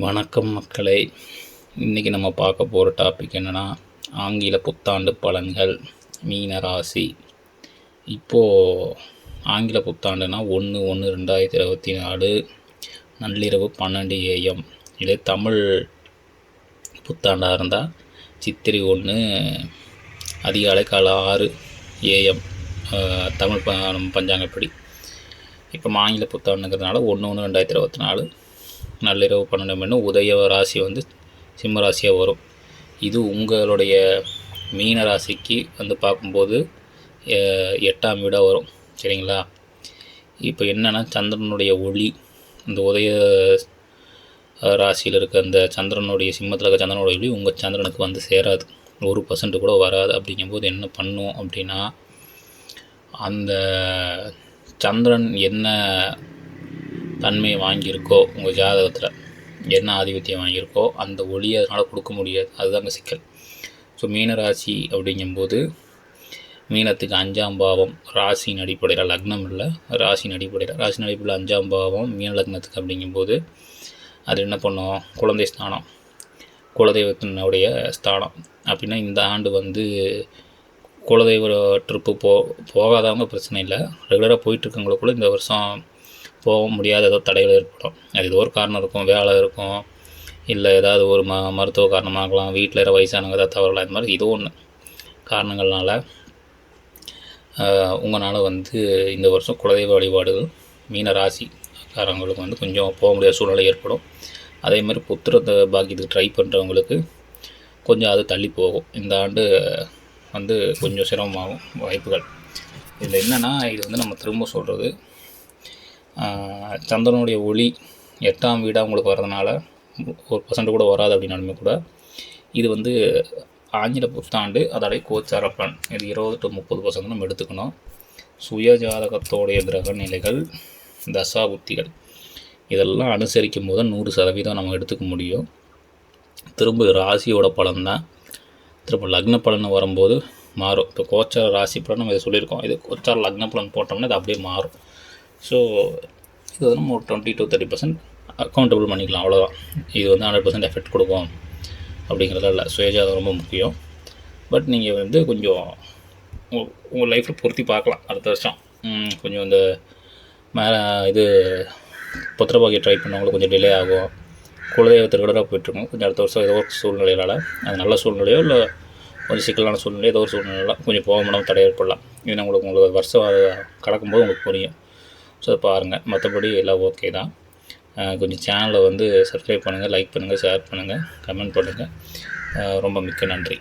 வணக்கம் மக்களே. இன்றைக்கி நம்ம பார்க்க போகிற டாபிக் என்னென்னா, ஆங்கில புத்தாண்டு பலன்கள் மீன ராசி. இப்போது ஆங்கில புத்தாண்டுனா 1/1/2024 நள்ளிரவு 12 AM. இதே தமிழ் புத்தாண்டாக இருந்தால் சித்திரை 1 அதிகாலை காலை 6 AM தமிழ் பஞ்சாங்கப்படி. இப்போ ஆங்கில புத்தாண்டுங்கிறதுனால 1/1/2024 நள்ளிரவு 12 மணி உதய ராசி வந்து சிம்ம ராசியாக வரும். இது உங்களுடைய மீன ராசிக்கு வந்து பார்க்கும்போது 8ஆம் வீடாக வரும். சரிங்களா? இப்போ என்னென்னா, சந்திரனுடைய ஒளி இந்த உதய ராசியில் இருக்க அந்த சந்திரனுடைய சிம்மத்தில் இருக்க சந்திரனுடைய ஒளி உங்கள் சந்திரனுக்கு வந்து சேராது, 1% கூட வராது. அப்படிங்கும்போது என்ன பண்ணும் அப்படின்னா, அந்த சந்திரன் என்ன தன்மையை வாங்கியிருக்கோ, உங்கள் ஜாதகத்தில் என்ன ஆதிபத்தியம் வாங்கியிருக்கோ அந்த ஒளியை அதனால் கொடுக்க முடியாது. அதுதாங்க சிக்கல். ஸோ மீனராசி அப்படிங்கும்போது மீனத்துக்கு 5ஆம் பாவம் ராசியின் அடிப்படையில், லக்னம் இல்லை ராசியின் அடிப்படையில் 5ஆம் பாவம் மீன லக்னத்துக்கு. அப்படிங்கும்போது அது என்ன பண்ணும், குழந்தை ஸ்தானம், குலதெய்வத்தினுடைய ஸ்தானம். அப்படின்னா இந்த ஆண்டு வந்து குலதெய்வ ட்ரிப்பு போகாதவங்க பிரச்சனை இல்லை, ரெகுலராக போயிட்டுருக்கவங்களுக்குள்ள இந்த வருஷம் போக முடியாத ஏதோ தடைகள் ஏற்படும். அது ஏதோ ஒரு காரணம் இருக்கும், வேலை இருக்கும், இல்லை ஏதாவது ஒரு மருத்துவ காரணமாகலாம், வீட்டில் இருக்கிற வயசானவங்க ஏதாவது தவறலாம், இந்த மாதிரி ஏதோ ஒன்று காரணங்கள்னால உங்களால் வந்து இந்த வருஷம் குலதெய்வ வழிபாடுகள் மீன ராசிக்காரங்களுக்கு வந்து கொஞ்சம் போக முடியாத சூழ்நிலை ஏற்படும். அதே மாதிரி புத்திர பாக்கியத்துக்கு ட்ரை பண்ணுறவங்களுக்கு கொஞ்சம் அது தள்ளி போகும். இந்த ஆண்டு வந்து கொஞ்சம் சிரமமாகும் வாய்ப்புகள். இதில் என்னென்னா, இது வந்து நம்ம திரும்ப சொல்கிறது, சந்திரனுடைய ஒளி 8ஆம் வீடாக உங்களுக்கு வர்றதுனால 1% கூட வராது அப்படின்னாலுமே கூட இது வந்து ஆங்கில புத்தாண்டு, அதோடைய கோச்சார பலன். இது 20 to 30% நம்ம எடுத்துக்கணும். சுய ஜாதகத்தோடைய கிரக நிலைகள், தசா புத்திகள் இதெல்லாம் அனுசரிக்கும் போது 100% நம்ம எடுத்துக்க முடியும். திரும்ப ராசியோட பலன் தான். திரும்ப லக்ன பலன் வரும்போது மாறும். இப்போ கோச்சார ராசி பலன் நம்ம இதை சொல்லியிருக்கோம், இது கோச்சார லக்ன பலன் போட்டோம்னா இது அப்படியே மாறும். ஸோ இது வந்து நம்ம ஒரு 20 to 30% அக்கௌண்டபிள் பண்ணிக்கலாம், அவ்வளோதான். இது வந்து 100% எஃபெக்ட் கொடுக்கும் அப்படிங்கிறத இல்லை. சுயஜாதகம் ரொம்ப முக்கியம். பட் நீங்கள் வந்து கொஞ்சம் உங்கள் லைஃப்பில் பொருத்தி பார்க்கலாம். அடுத்த வருஷம் கொஞ்சம் இந்த இது புத்திரபாகியம் ட்ரை பண்ணவங்களுக்கு கொஞ்சம் டிலே ஆகும். குலதெய்வத்திற்கு கூட போயிட்டுருக்கோம். கொஞ்சம் அடுத்த வருஷம் ஏதோ ஒரு சூழ்நிலையால், அது நல்ல சூழ்நிலையோ இல்லை கொஞ்சம் சிக்கலான சூழ்நிலையோ ஏதோ ஒரு சூழ்நிலையில் கொஞ்சம் போக முடியாமல் தடை ஏற்படலாம். இது உங்களுக்கு வருஷம் கடக்கும்போது உங்களுக்கு புரியும். ஸோ பாருங்கள். மற்றபடி எல்லாம் ஓகே தான். கொஞ்சம் சேனலை வந்து சப்ஸ்கிரைப் பண்ணுங்கள், லைக் பண்ணுங்கள், ஷேர் பண்ணுங்கள், கமெண்ட் பண்ணுங்கள். ரொம்ப மிக்க நன்றி.